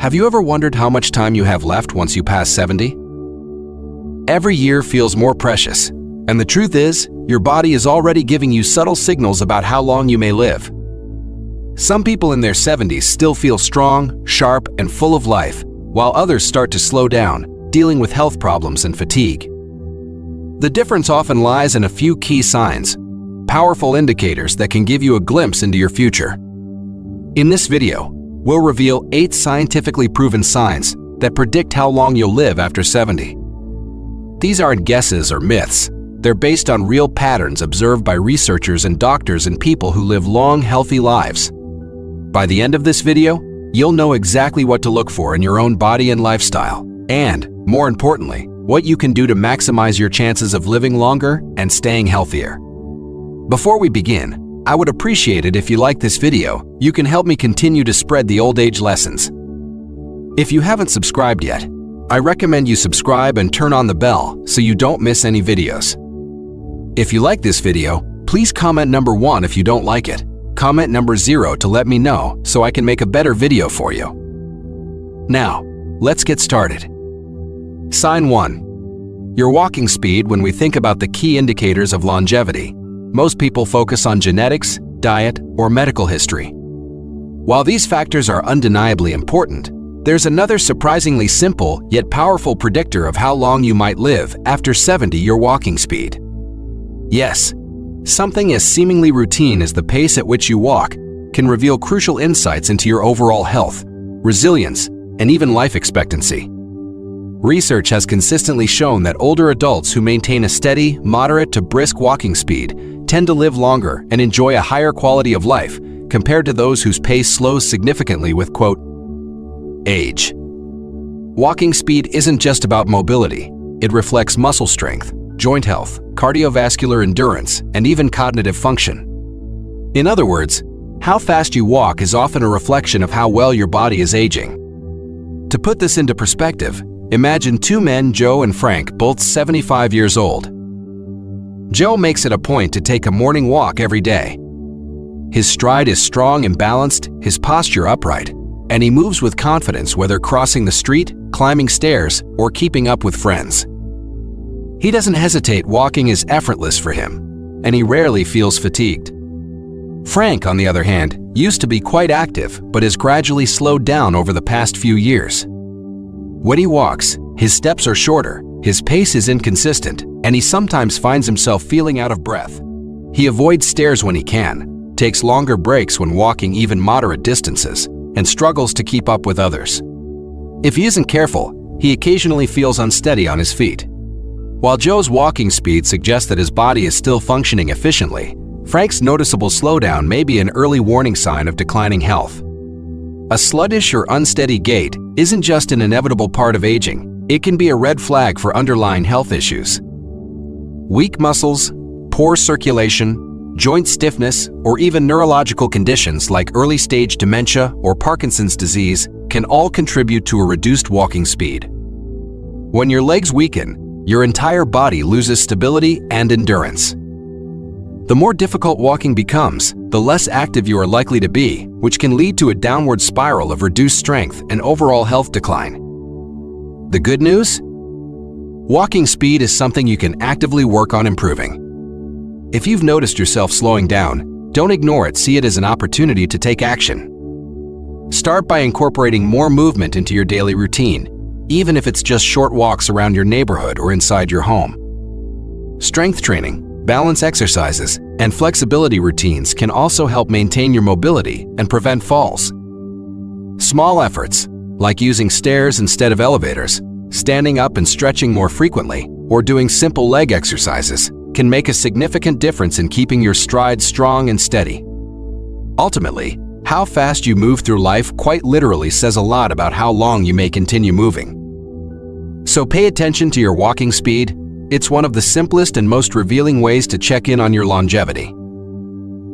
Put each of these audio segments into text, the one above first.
Have you ever wondered how much time you have left once you pass 70? Every year feels more precious, and the truth is, your body is already giving you subtle signals about how long you may live. Some people in their 70s still feel strong, sharp, and full of life, while others start to slow down, dealing with health problems and fatigue. The difference often lies in a few key signs, powerful indicators that can give you a glimpse into your future. In this video, we'll reveal 8 scientifically proven signs that predict how long you'll live after 70. These aren't guesses or myths. They're based on real patterns observed by researchers and doctors and people who live long, healthy lives. By the end of this video, you'll know exactly what to look for in your own body and lifestyle, and, more importantly, what you can do to maximize your chances of living longer and staying healthier. Before we begin, I would appreciate it if you like this video. You can help me continue to spread the old age lessons. If you haven't subscribed yet, I recommend you subscribe and turn on the bell so you don't miss any videos. If you like this video, please comment number 1 if you don't like it. Comment number 0 to let me know so I can make a better video for you. Now, let's get started. Sign 1. Your walking speed. When we think about the key indicators of longevity, most people focus on genetics, diet, or medical history. While these factors are undeniably important, there's another surprisingly simple yet powerful predictor of how long you might live after 70: your walking speed. Yes, something as seemingly routine as the pace at which you walk can reveal crucial insights into your overall health, resilience, and even life expectancy. Research has consistently shown that older adults who maintain a steady, moderate to brisk walking speed tend to live longer and enjoy a higher quality of life compared to those whose pace slows significantly with, quote, age. Walking speed isn't just about mobility. It reflects muscle strength, joint health, cardiovascular endurance, and even cognitive function. In other words, how fast you walk is often a reflection of how well your body is aging. To put this into perspective, imagine 2 men, Joe and Frank, both 75 years old. Joe makes it a point to take a morning walk every day. His stride is strong and balanced, his posture upright, and he moves with confidence whether crossing the street, climbing stairs, or keeping up with friends. He doesn't hesitate. Walking is effortless for him, and he rarely feels fatigued. Frank, on the other hand, used to be quite active but has gradually slowed down over the past few years. When he walks, his steps are shorter, his pace is inconsistent, and he sometimes finds himself feeling out of breath. He avoids stairs when he can, takes longer breaks when walking even moderate distances, and struggles to keep up with others. If he isn't careful, he occasionally feels unsteady on his feet. While Joe's walking speed suggests that his body is still functioning efficiently, Frank's noticeable slowdown may be an early warning sign of declining health. A sluggish or unsteady gait isn't just an inevitable part of aging. It can be a red flag for underlying health issues. Weak muscles, poor circulation, joint stiffness, or even neurological conditions like early-stage dementia or Parkinson's disease can all contribute to a reduced walking speed. When your legs weaken, your entire body loses stability and endurance. The more difficult walking becomes, the less active you are likely to be, which can lead to a downward spiral of reduced strength and overall health decline. The good news? Walking speed is something you can actively work on improving. If you've noticed yourself slowing down, don't ignore it. See it as an opportunity to take action. Start by incorporating more movement into your daily routine, even if it's just short walks around your neighborhood or inside your home. Strength training, balance exercises, and flexibility routines can also help maintain your mobility and prevent falls. Small efforts, like using stairs instead of elevators, standing up and stretching more frequently, or doing simple leg exercises, can make a significant difference in keeping your stride strong and steady. Ultimately, how fast you move through life quite literally says a lot about how long you may continue moving. So pay attention to your walking speed. It's one of the simplest and most revealing ways to check in on your longevity.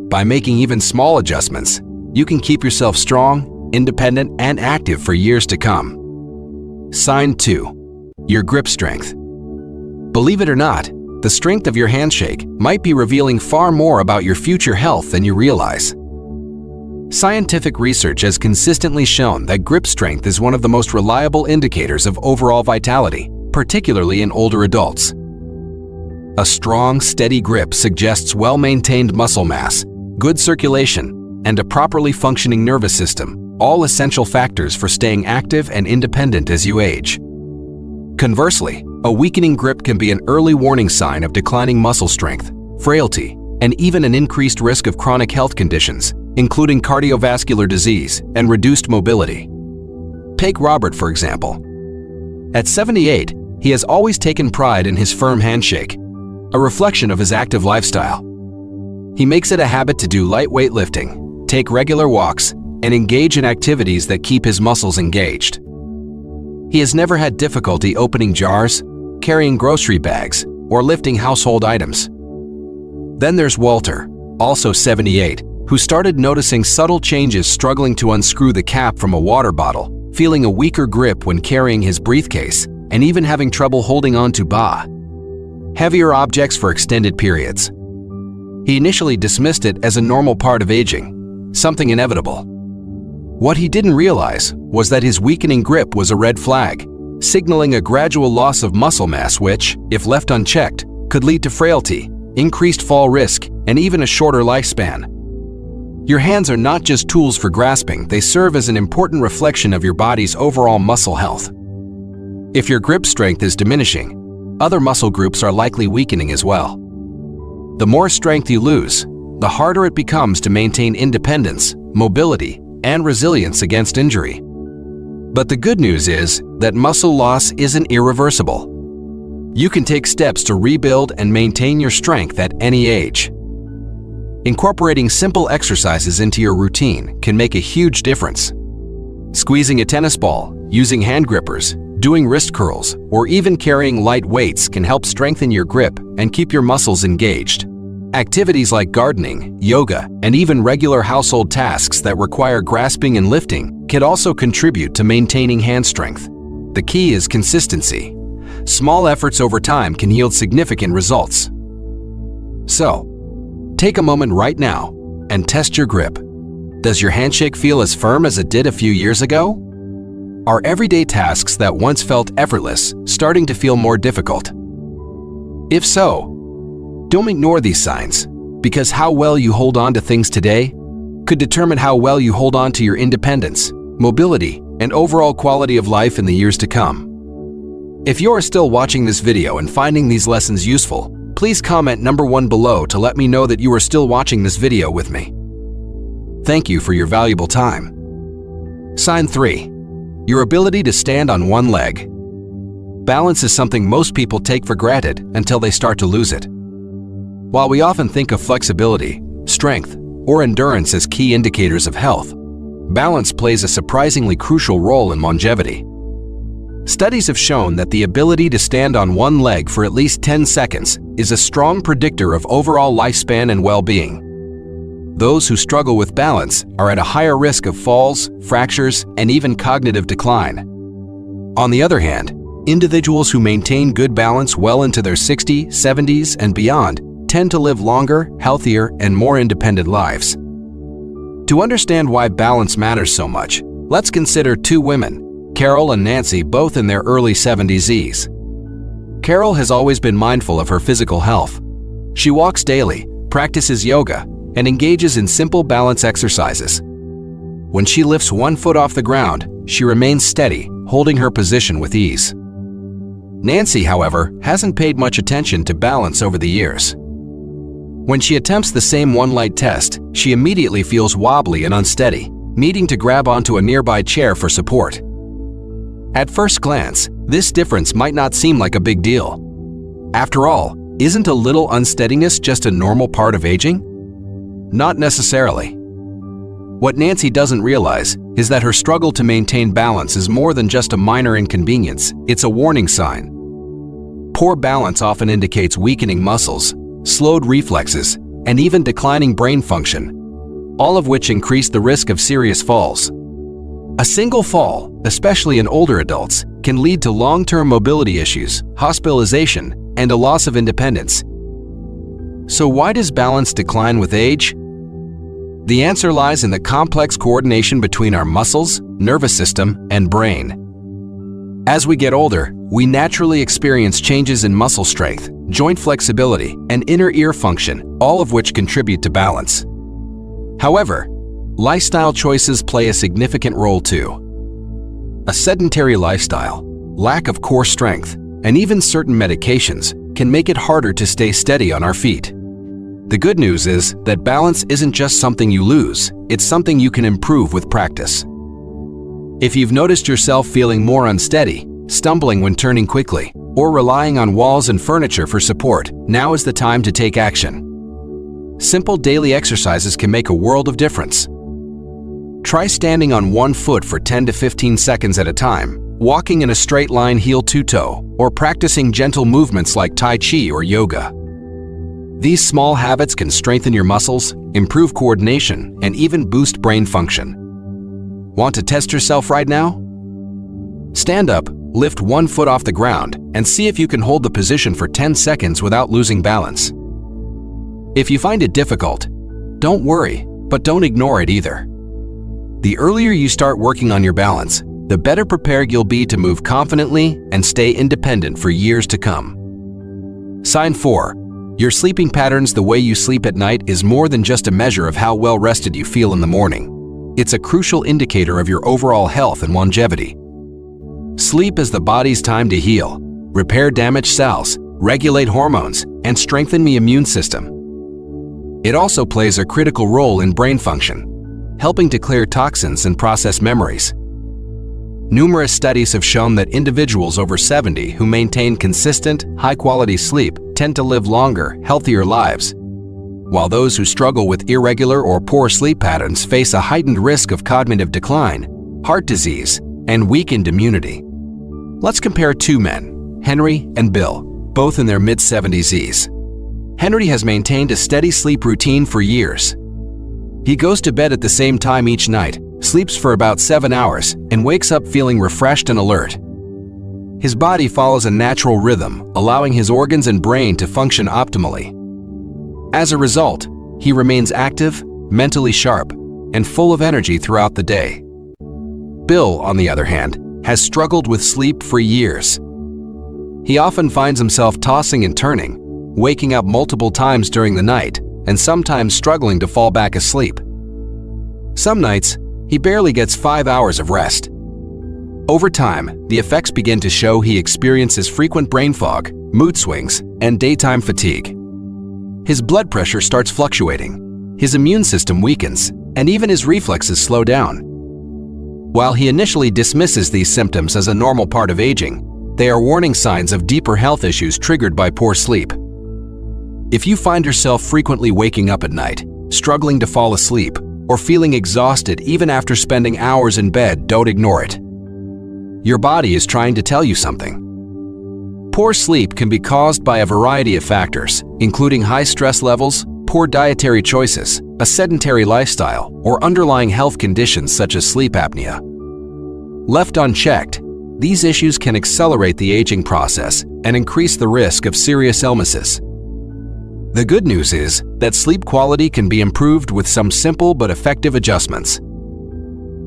By making even small adjustments, you can keep yourself strong, independent, and active for years to come. Sign 2. Your grip strength. Believe it or not, the strength of your handshake might be revealing far more about your future health than you realize. Scientific research has consistently shown that grip strength is one of the most reliable indicators of overall vitality, particularly in older adults. A strong, steady grip suggests well-maintained muscle mass, good circulation, and a properly functioning nervous system, all essential factors for staying active and independent as you age. Conversely, a weakening grip can be an early warning sign of declining muscle strength, frailty, and even an increased risk of chronic health conditions, including cardiovascular disease and reduced mobility. Take Robert, for example. At 78, he has always taken pride in his firm handshake, a reflection of his active lifestyle. He makes it a habit to do light weightlifting, take regular walks, and engage in activities that keep his muscles engaged. He has never had difficulty opening jars, carrying grocery bags, or lifting household items. Then there's Walter, also 78, who started noticing subtle changes, struggling to unscrew the cap from a water bottle, feeling a weaker grip when carrying his briefcase, and even having trouble holding on to heavier objects for extended periods. He initially dismissed it as a normal part of aging, something inevitable. What he didn't realize was that his weakening grip was a red flag, signaling a gradual loss of muscle mass which, if left unchecked, could lead to frailty, increased fall risk, and even a shorter lifespan. Your hands are not just tools for grasping, they serve as an important reflection of your body's overall muscle health. If your grip strength is diminishing, other muscle groups are likely weakening as well. The more strength you lose, the harder it becomes to maintain independence, mobility, and resilience against injury. But the good news is that muscle loss isn't irreversible. You can take steps to rebuild and maintain your strength at any age. Incorporating simple exercises into your routine can make a huge difference. Squeezing a tennis ball, using hand grippers, doing wrist curls, or even carrying light weights can help strengthen your grip and keep your muscles engaged. Activities like gardening, yoga, and even regular household tasks that require grasping and lifting can also contribute to maintaining hand strength. The key is consistency. Small efforts over time can yield significant results. So, take a moment right now and test your grip. Does your handshake feel as firm as it did a few years ago? Are everyday tasks that once felt effortless starting to feel more difficult? If so, don't ignore these signs, because how well you hold on to things today could determine how well you hold on to your independence, mobility, and overall quality of life in the years to come. If you are still watching this video and finding these lessons useful, please comment number 1 below to let me know that you are still watching this video with me. Thank you for your valuable time. Sign 3. Your ability to stand on one leg. Balance is something most people take for granted until they start to lose it. While we often think of flexibility, strength, or endurance as key indicators of health, balance plays a surprisingly crucial role in longevity. Studies have shown that the ability to stand on one leg for at least 10 seconds is a strong predictor of overall lifespan and well-being. Those who struggle with balance are at a higher risk of falls, fractures, and even cognitive decline. On the other hand, individuals who maintain good balance well into their 60s, 70s, and beyond tend to live longer, healthier, and more independent lives. To understand why balance matters so much, let's consider 2 women, Carol and Nancy, both in their early 70s. Carol has always been mindful of her physical health. She walks daily, practices yoga, and engages in simple balance exercises. When she lifts one foot off the ground, she remains steady, holding her position with ease. Nancy, however, hasn't paid much attention to balance over the years. When she attempts the same one light test, she immediately feels wobbly and unsteady, needing to grab onto a nearby chair for support. At first glance, this difference might not seem like a big deal. After all, isn't a little unsteadiness just a normal part of aging? Not necessarily. What Nancy doesn't realize is that her struggle to maintain balance is more than just a minor inconvenience, it's a warning sign. Poor balance often indicates weakening muscles, slowed reflexes, and even declining brain function, all of which increase the risk of serious falls. A single fall, especially in older adults, can lead to long-term mobility issues, hospitalization, and a loss of independence. So why does balance decline with age? The answer lies in the complex coordination between our muscles, nervous system, and brain. As we get older, we naturally experience changes in muscle strength, joint flexibility, and inner ear function, all of which contribute to balance. However, lifestyle choices play a significant role too. A sedentary lifestyle, lack of core strength, and even certain medications can make it harder to stay steady on our feet. The good news is that balance isn't just something you lose, it's something you can improve with practice. If you've noticed yourself feeling more unsteady, stumbling when turning quickly, or relying on walls and furniture for support, now is the time to take action. Simple daily exercises can make a world of difference. Try standing on one foot for 10 to 15 seconds at a time, walking in a straight line heel to toe, or practicing gentle movements like Tai Chi or yoga. These small habits can strengthen your muscles, improve coordination, and even boost brain function. Want to test yourself right now? Stand up, lift one foot off the ground, and see if you can hold the position for 10 seconds without losing balance. If you find it difficult, don't worry, but don't ignore it either. The earlier you start working on your balance, the better prepared you'll be to move confidently and stay independent for years to come. Sign 4. Your sleeping patterns. The way you sleep at night is more than just a measure of how well rested you feel in the morning. It's a crucial indicator of your overall health and longevity. Sleep is the body's time to heal, repair damaged cells, regulate hormones, and strengthen the immune system. It also plays a critical role in brain function, helping to clear toxins and process memories. Numerous studies have shown that individuals over 70 who maintain consistent, high-quality sleep tend to live longer, healthier lives, while those who struggle with irregular or poor sleep patterns face a heightened risk of cognitive decline, heart disease, and weakened immunity. Let's compare two men, Henry and Bill, both in their mid-70s. Henry has maintained a steady sleep routine for years. He goes to bed at the same time each night, sleeps for about 7 hours, and wakes up feeling refreshed and alert. His body follows a natural rhythm, allowing his organs and brain to function optimally. As a result, he remains active, mentally sharp, and full of energy throughout the day. Bill, on the other hand, has struggled with sleep for years. He often finds himself tossing and turning, waking up multiple times during the night, and sometimes struggling to fall back asleep. Some nights, he barely gets 5 hours of rest. Over time, the effects begin to show. He experiences frequent brain fog, mood swings, and daytime fatigue. His blood pressure starts fluctuating, his immune system weakens, and even his reflexes slow down. While he initially dismisses these symptoms as a normal part of aging, they are warning signs of deeper health issues triggered by poor sleep. If you find yourself frequently waking up at night, struggling to fall asleep, or feeling exhausted even after spending hours in bed, don't ignore it. Your body is trying to tell you something. Poor sleep can be caused by a variety of factors, including high stress levels, poor dietary choices, a sedentary lifestyle, or underlying health conditions such as sleep apnea. Left unchecked, these issues can accelerate the aging process and increase the risk of serious illnesses. The good news is that sleep quality can be improved with some simple but effective adjustments.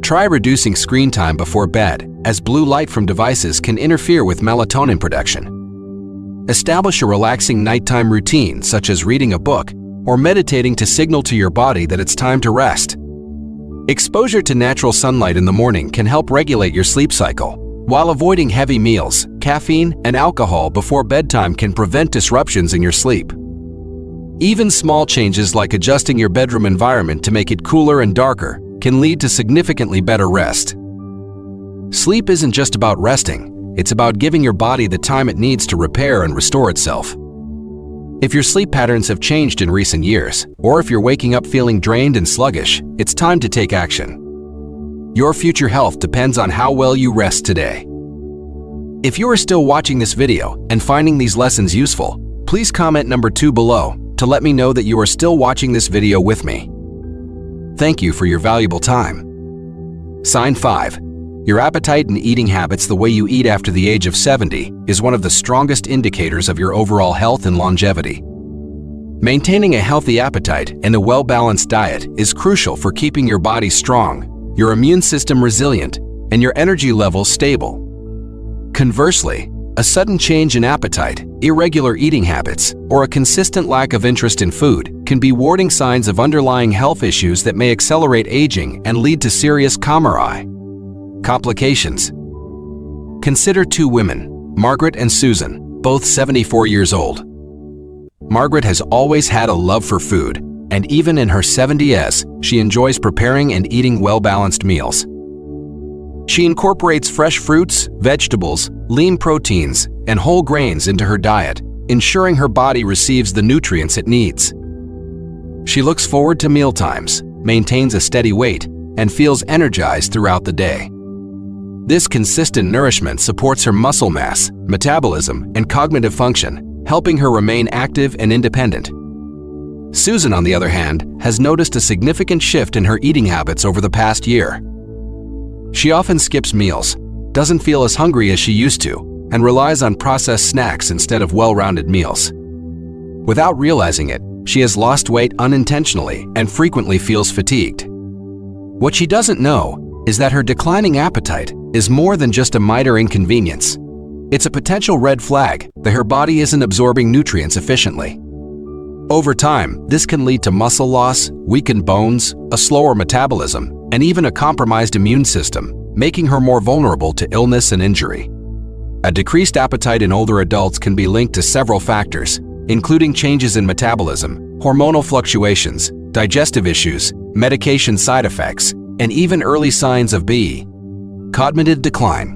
Try reducing screen time before bed, as blue light from devices can interfere with melatonin production. Establish a relaxing nighttime routine, such as reading a book or meditating, to signal to your body that it's time to rest. Exposure to natural sunlight in the morning can help regulate your sleep cycle, while avoiding heavy meals, caffeine, and alcohol before bedtime can prevent disruptions in your sleep. Even small changes like adjusting your bedroom environment to make it cooler and darker can lead to significantly better rest. Sleep isn't just about resting, it's about giving your body the time it needs to repair and restore itself. If your sleep patterns have changed in recent years, or if you're waking up feeling drained and sluggish, it's time to take action. Your future health depends on how well you rest today. If you are still watching this video and finding these lessons useful, please comment number 2 below to let me know that you are still watching this video with me. Thank you for your valuable time. Sign 5. Your appetite and eating habits. The way you eat after the age of 70 is one of the strongest indicators of your overall health and longevity. Maintaining a healthy appetite and a well-balanced diet is crucial for keeping your body strong, your immune system resilient, and your energy levels stable. Conversely, a sudden change in appetite, irregular eating habits, or a consistent lack of interest in food can be warning signs of underlying health issues that may accelerate aging and lead to serious complications. Consider two women, Margaret and Susan, both 74 years old. Margaret has always had a love for food, and even in her 70s, she enjoys preparing and eating well-balanced meals. She incorporates fresh fruits, vegetables, lean proteins, and whole grains into her diet, ensuring her body receives the nutrients it needs. She looks forward to mealtimes, maintains a steady weight, and feels energized throughout the day. This consistent nourishment supports her muscle mass, metabolism, and cognitive function, helping her remain active and independent. Susan, on the other hand, has noticed a significant shift in her eating habits over the past year. She often skips meals, doesn't feel as hungry as she used to, and relies on processed snacks instead of well-rounded meals. Without realizing it, she has lost weight unintentionally and frequently feels fatigued. What she doesn't know is that her declining appetite is more than just a minor inconvenience. It's a potential red flag that her body isn't absorbing nutrients efficiently. Over time, this can lead to muscle loss, weakened bones, a slower metabolism, and even a compromised immune system, making her more vulnerable to illness and injury. A decreased appetite in older adults can be linked to several factors, including changes in metabolism, hormonal fluctuations, digestive issues, medication side effects, and even early signs of cognitive decline.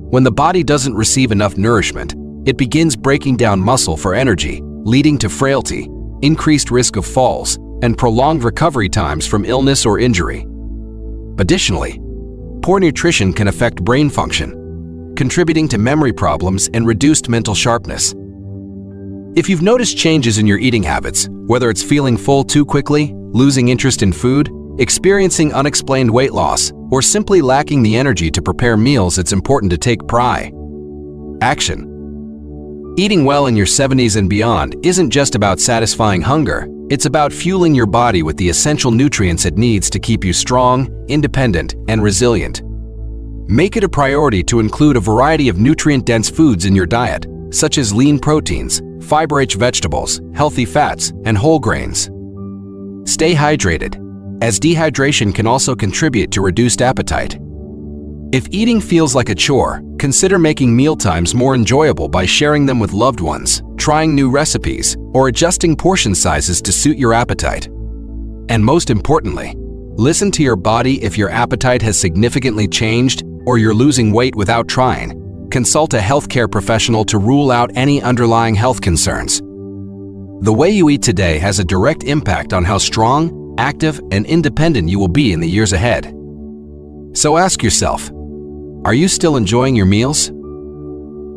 When the body doesn't receive enough nourishment, it begins breaking down muscle for energy, leading to frailty, increased risk of falls, and prolonged recovery times from illness or injury. Additionally, poor nutrition can affect brain function, contributing to memory problems and reduced mental sharpness. If you've noticed changes in your eating habits, whether it's feeling full too quickly, losing interest in food, experiencing unexplained weight loss, or simply lacking the energy to prepare meals, it's important to take action. Eating well in your 70s and beyond isn't just about satisfying hunger, it's about fueling your body with the essential nutrients it needs to keep you strong, independent, and resilient. Make it a priority to include a variety of nutrient-dense foods in your diet, such as lean proteins, fiber-rich vegetables, healthy fats, and whole grains. Stay hydrated, as dehydration can also contribute to reduced appetite. If eating feels like a chore, consider making mealtimes more enjoyable by sharing them with loved ones, trying new recipes, or adjusting portion sizes to suit your appetite. And most importantly, listen to your body. If your appetite has significantly changed or you're losing weight without trying, consult a healthcare professional to rule out any underlying health concerns. The way you eat today has a direct impact on how strong, active, and independent you will be in the years ahead. So ask yourself, are you still enjoying your meals?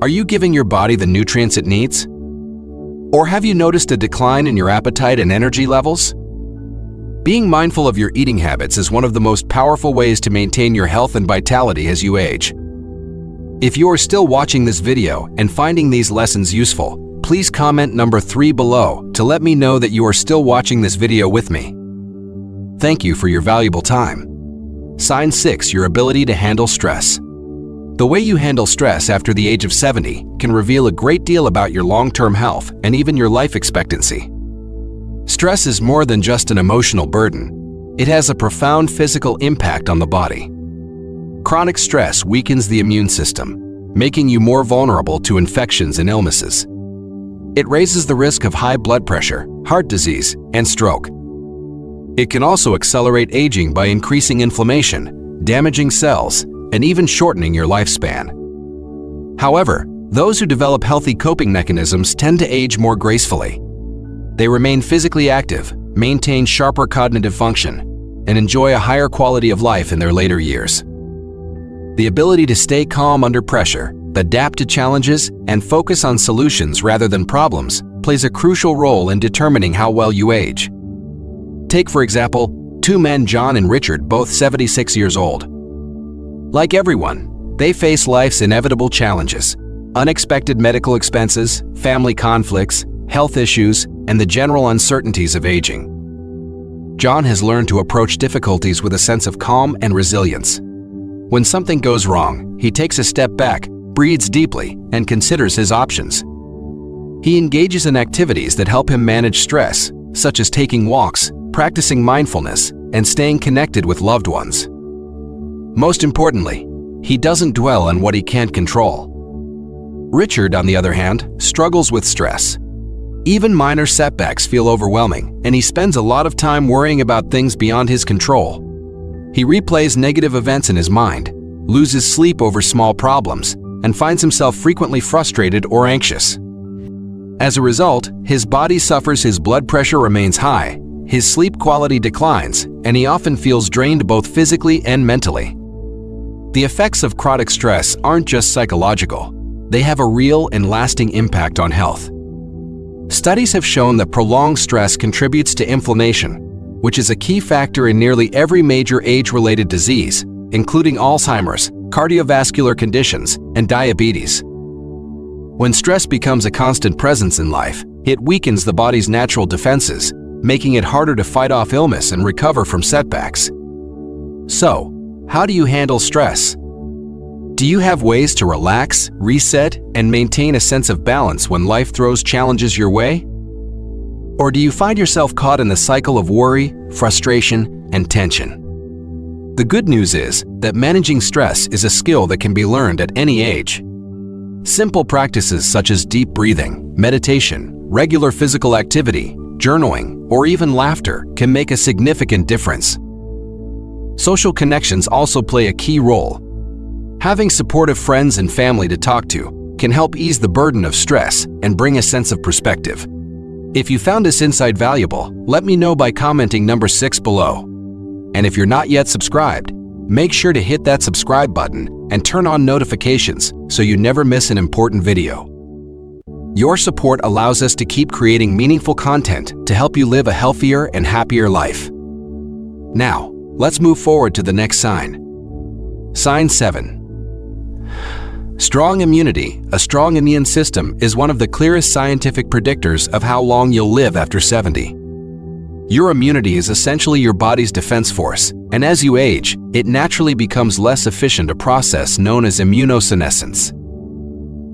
Are you giving your body the nutrients it needs? Or have you noticed a decline in your appetite and energy levels? Being mindful of your eating habits is one of the most powerful ways to maintain your health and vitality as you age. If you are still watching this video and finding these lessons useful, please comment number 3 below to let me know that you are still watching this video with me. Thank you for your valuable time. Sign 6. Your ability to handle stress. The way you handle stress after the age of 70 can reveal a great deal about your long-term health and even your life expectancy. Stress is more than just an emotional burden. It has a profound physical impact on the body. Chronic stress weakens the immune system, making you more vulnerable to infections and illnesses. It raises the risk of high blood pressure, heart disease, and stroke. It can also accelerate aging by increasing inflammation, damaging cells, and even shortening your lifespan. However, those who develop healthy coping mechanisms tend to age more gracefully. They remain physically active, maintain sharper cognitive function, and enjoy a higher quality of life in their later years. The ability to stay calm under pressure, adapt to challenges, and focus on solutions rather than problems plays a crucial role in determining how well you age. Take, for example, two men, John and Richard, both 76 years old. Like everyone, they face life's inevitable challenges: unexpected medical expenses, family conflicts, health issues, and the general uncertainties of aging. John has learned to approach difficulties with a sense of calm and resilience. When something goes wrong, he takes a step back, breathes deeply, and considers his options. He engages in activities that help him manage stress, such as taking walks, practicing mindfulness, and staying connected with loved ones. Most importantly, he doesn't dwell on what he can't control. Richard, on the other hand, struggles with stress. Even minor setbacks feel overwhelming, and he spends a lot of time worrying about things beyond his control. He replays negative events in his mind, loses sleep over small problems, and finds himself frequently frustrated or anxious. As a result, his body suffers, his blood pressure remains high, his sleep quality declines, and he often feels drained both physically and mentally. The effects of chronic stress aren't just psychological. They have a real and lasting impact on health. Studies have shown that prolonged stress contributes to inflammation, which is a key factor in nearly every major age-related disease, including Alzheimer's, cardiovascular conditions, and diabetes. When stress becomes a constant presence in life, it weakens the body's natural defenses, making it harder to fight off illness and recover from setbacks. So, how do you handle stress? Do you have ways to relax, reset, and maintain a sense of balance when life throws challenges your way? Or do you find yourself caught in the cycle of worry, frustration, and tension? The good news is that managing stress is a skill that can be learned at any age. Simple practices such as deep breathing, meditation, regular physical activity, journaling, or even laughter can make a significant difference. Social connections also play a key role. Having supportive friends and family to talk to can help ease the burden of stress and bring a sense of perspective. If you found this insight valuable, let me know by commenting number 6 below. And if you're not yet subscribed, make sure to hit that subscribe button and turn on notifications so you never miss an important video. Your support allows us to keep creating meaningful content to help you live a healthier and happier life. Now, let's move forward to the next sign. Sign 7. Strong immunity. A strong immune system is one of the clearest scientific predictors of how long you'll live after 70. Your immunity is essentially your body's defense force, and as you age, it naturally becomes less efficient, a process known as immunosenescence.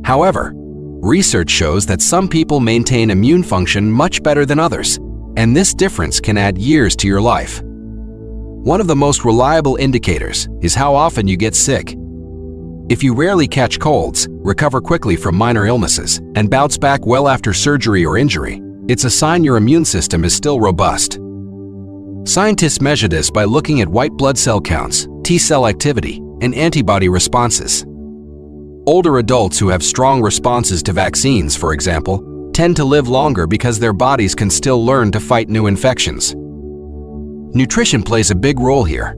However, research shows that some people maintain immune function much better than others, and this difference can add years to your life. One of the most reliable indicators is how often you get sick. If you rarely catch colds, recover quickly from minor illnesses, and bounce back well after surgery or injury, it's a sign your immune system is still robust. Scientists measure this by looking at white blood cell counts, T-cell activity, and antibody responses. Older adults who have strong responses to vaccines, for example, tend to live longer because their bodies can still learn to fight new infections. Nutrition plays a big role here.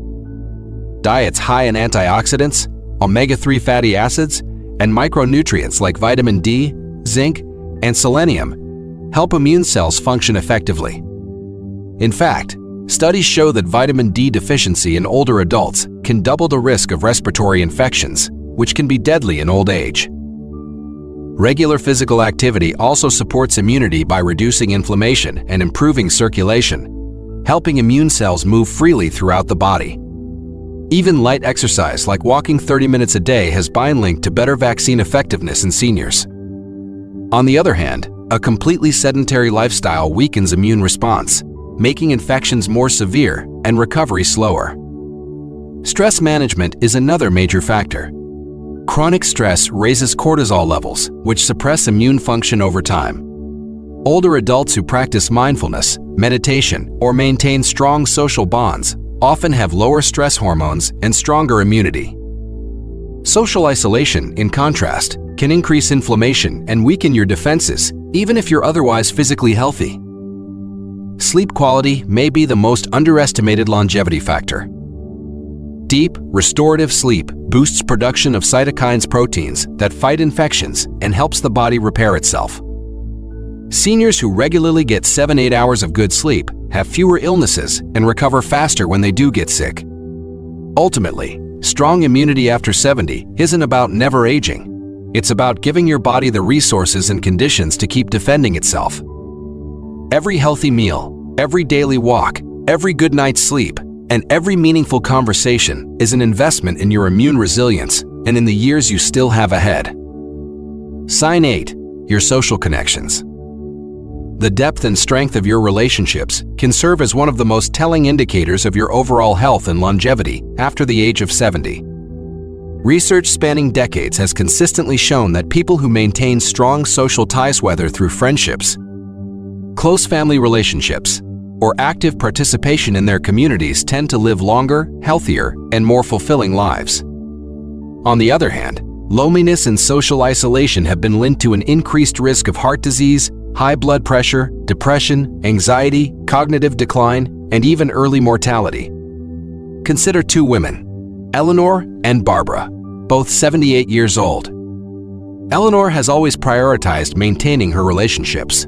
Diets high in antioxidants, omega-3 fatty acids, and micronutrients like vitamin D, zinc, and selenium help immune cells function effectively. In fact, studies show that vitamin D deficiency in older adults can double the risk of respiratory infections, which can be deadly in old age. Regular physical activity also supports immunity by reducing inflammation and improving circulation, helping immune cells move freely throughout the body. Even light exercise like walking 30 minutes a day has been linked to better vaccine effectiveness in seniors. On the other hand, a completely sedentary lifestyle weakens immune response, making infections more severe and recovery slower. Stress management is another major factor. Chronic stress raises cortisol levels, which suppress immune function over time. Older adults who practice mindfulness, meditation, or maintain strong social bonds often have lower stress hormones and stronger immunity. Social isolation, in contrast, can increase inflammation and weaken your defenses, even if you're otherwise physically healthy. Sleep quality may be the most underestimated longevity factor. Deep, restorative sleep boosts production of cytokines, proteins that fight infections and helps the body repair itself. Seniors who regularly get 7-8 hours of good sleep have fewer illnesses and recover faster when they do get sick. Ultimately, strong immunity after 70 isn't about never aging. It's about giving your body the resources and conditions to keep defending itself. Every healthy meal, every daily walk, every good night's sleep, and every meaningful conversation is an investment in your immune resilience and in the years you still have ahead. Sign 8. Your social connections. The depth and strength of your relationships can serve as one of the most telling indicators of your overall health and longevity after the age of 70. Research spanning decades has consistently shown that people who maintain strong social ties, whether through friendships, close family relationships, or active participation in their communities, tend to live longer, healthier, and more fulfilling lives. On the other hand, loneliness and social isolation have been linked to an increased risk of heart disease, high blood pressure, depression, anxiety, cognitive decline, and even early mortality. Consider two women, Eleanor and Barbara, both 78 years old. Eleanor has always prioritized maintaining her relationships.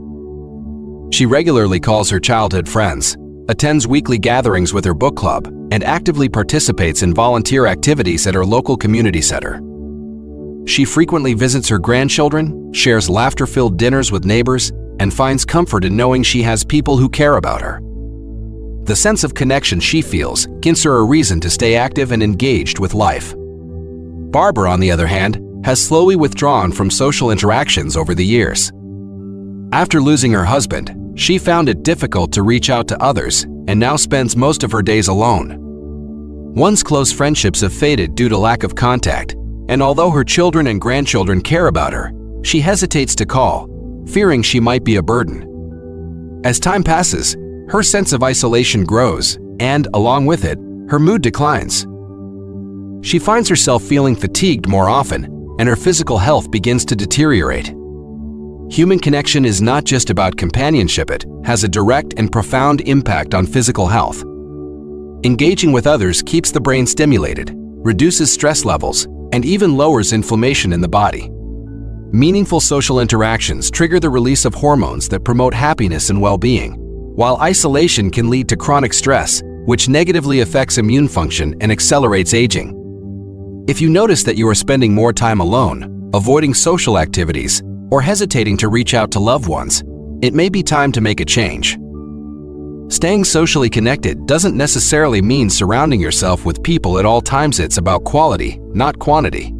She regularly calls her childhood friends, attends weekly gatherings with her book club, and actively participates in volunteer activities at her local community center. She frequently visits her grandchildren, shares laughter-filled dinners with neighbors, and finds comfort in knowing she has people who care about her. The sense of connection she feels gives her a reason to stay active and engaged with life. Barbara, on the other hand, has slowly withdrawn from social interactions over the years. After losing her husband, she found it difficult to reach out to others and now spends most of her days alone. Once close friendships have faded due to lack of contact, and although her children and grandchildren care about her, she hesitates to call, fearing she might be a burden. As time passes, her sense of isolation grows, and along with it, her mood declines. She finds herself feeling fatigued more often, and her physical health begins to deteriorate. Human connection is not just about companionship, it has a direct and profound impact on physical health. Engaging with others keeps the brain stimulated, reduces stress levels, and even lowers inflammation in the body. Meaningful social interactions trigger the release of hormones that promote happiness and well-being, while isolation can lead to chronic stress, which negatively affects immune function and accelerates aging. If you notice that you are spending more time alone, avoiding social activities, or hesitating to reach out to loved ones, it may be time to make a change. Staying socially connected doesn't necessarily mean surrounding yourself with people at all times. It's about quality, not quantity.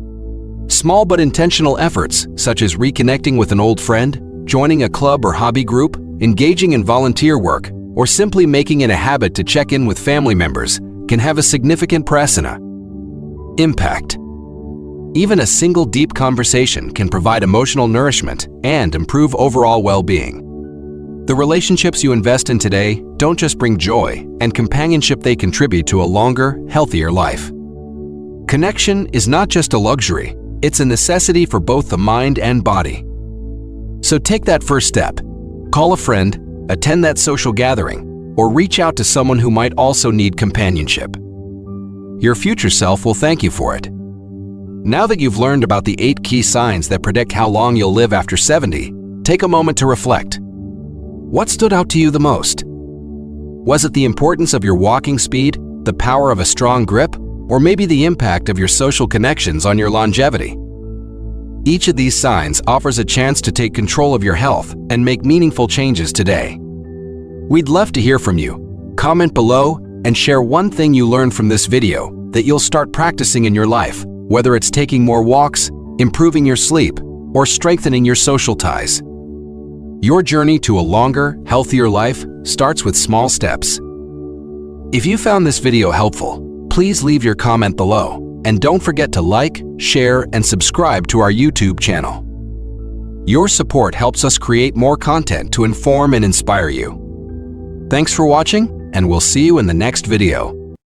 Small but intentional efforts, such as reconnecting with an old friend, joining a club or hobby group, engaging in volunteer work, or simply making it a habit to check in with family members, can have a significant impact. Even a single deep conversation can provide emotional nourishment and improve overall well-being. The relationships you invest in today don't just bring joy and companionship, they contribute to a longer, healthier life. Connection is not just a luxury, it's a necessity for both the mind and body. So take that first step. Call a friend, attend that social gathering, or reach out to someone who might also need companionship. Your future self will thank you for it. Now that you've learned about the 8 key signs that predict how long you'll live after 70, take a moment to reflect. What stood out to you the most? Was it the importance of your walking speed, the power of a strong grip, or maybe the impact of your social connections on your longevity? Each of these signs offers a chance to take control of your health and make meaningful changes today. We'd love to hear from you. Comment below and share one thing you learned from this video that you'll start practicing in your life, whether it's taking more walks, improving your sleep, or strengthening your social ties. Your journey to a longer, healthier life starts with small steps. If you found this video helpful, please leave your comment below, and don't forget to like, share, and subscribe to our YouTube channel. Your support helps us create more content to inform and inspire you. Thanks for watching, and we'll see you in the next video.